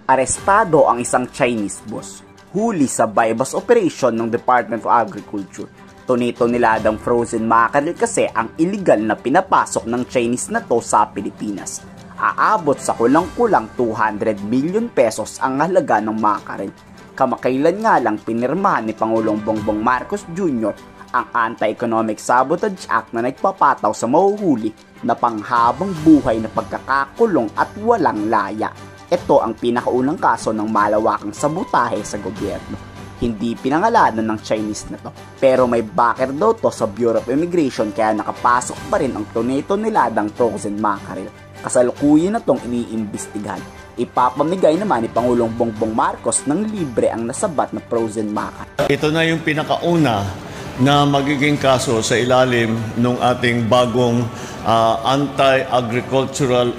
Arestado ang isang Chinese boss. Huli sa bypass operation ng Department of Agriculture. Toni-toneladang frozen mackerel kasi ang illegal na pinapasok ng Chinese na to sa Pilipinas. Aabot sa kulang-kulang 200 million pesos ang halaga ng mackerel. Kamakailan nga lang pinirmahan ni Pangulong Bongbong Marcos Jr. ang Anti-Economic Sabotage Act na nagpapataw sa mahuhuli na panghabang buhay na pagkakakulong at walang laya. Ito ang pinakaunang kaso ng malawakang sabotahe sa gobyerno. Hindi pinangalanan ng Chinese na to, pero may backer daw to sa Bureau of Immigration kaya nakapasok pa rin ang toneto-niladang frozen mackerel. Kasalukuyan na tong iniimbestigahan. Ipapamigay naman ni Pangulong Bongbong Marcos ng libre ang nasabat na frozen mackerel. Ito na yung pinakauna na magiging kaso sa ilalim ng ating bagong Anti-Agricultural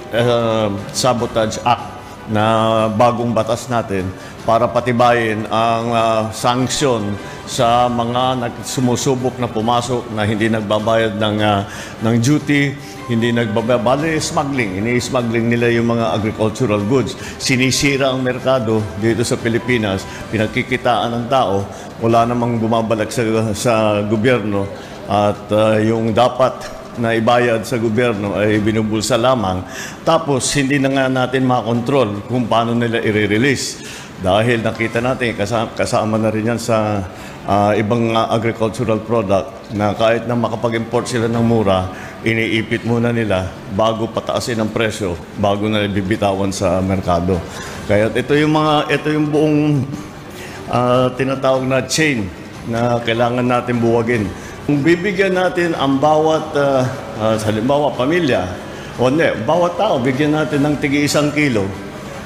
Sabotage Act na bagong batas natin para patibayin ang sanksyon sa mga sumusubok na pumasok na hindi nagbabayad ng duty, hindi nagbabayad, smuggling. Ini-smuggling nila yung mga agricultural goods. Sinisira ang merkado dito sa Pilipinas, pinagkikitaan ng tao, wala namang bumabalik sa gobyerno at yung dapat na ibayad sa gobyerno ay binubulsa lamang. Tapos hindi na nga natin makontrol kung paano nila i-release. Dahil nakita natin, kasama na rin yan sa ibang agricultural product na kahit na makapag-import sila ng mura, iniipit muna nila bago pataasin ang presyo, bago na bibitawan sa merkado. Kaya ito yung buong tinatawag na chain na kailangan natin buwagin. Kung bibigyan natin ang bawat, halimbawa pamilya, bawat tao, bigyan natin ng tigi 1 kilo,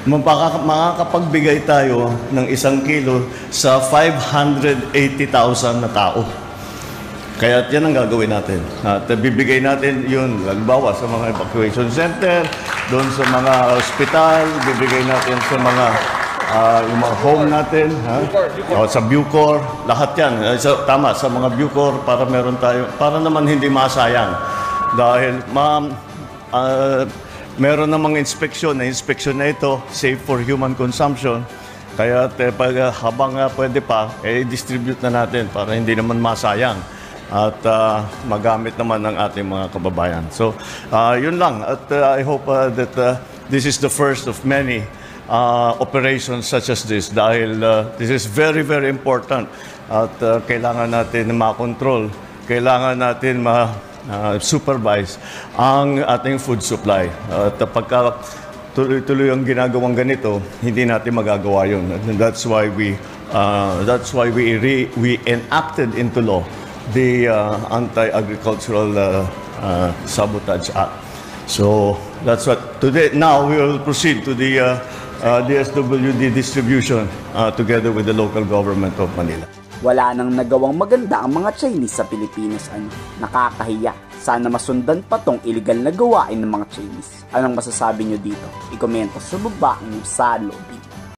makakapagbigay tayo ng 1 kilo sa 580,000 na tao. Kaya yan ang gagawin natin. At bibigay natin yun, halimbawa sa mga evacuation center, doon sa mga hospital, bibigay natin sa mga yung mga home natin, sa Bucor, lahat yan. Tama, sa mga Bucor para meron tayo, para naman hindi masayang. Dahil meron namang inspeksyon na ito, safe for human consumption. Kaya habang pwede pa, distribute na natin para hindi naman masayang at magamit naman ng ating mga kababayan. So, yun lang. At I hope that this is the first of many operations such as this dahil this is very, very important at kailangan natin makontrol, kailangan natin supervise ang ating food supply. At pagka tuloy-tuloy ang ginagawang ganito, hindi natin magagawa yun. And that's why we enacted into law the Anti-Agricultural Sabotage Act. So that's what today. Now we will proceed to the DSWD distribution together with the local government of Manila. Wala nang nagawang maganda ang mga Chinese sa Pilipinas. Nakakahiya. Sana masundan pa tong illegal na gawain ng mga Chinese. Anong masasabi nyo dito? I-komento sa baba ng salubin.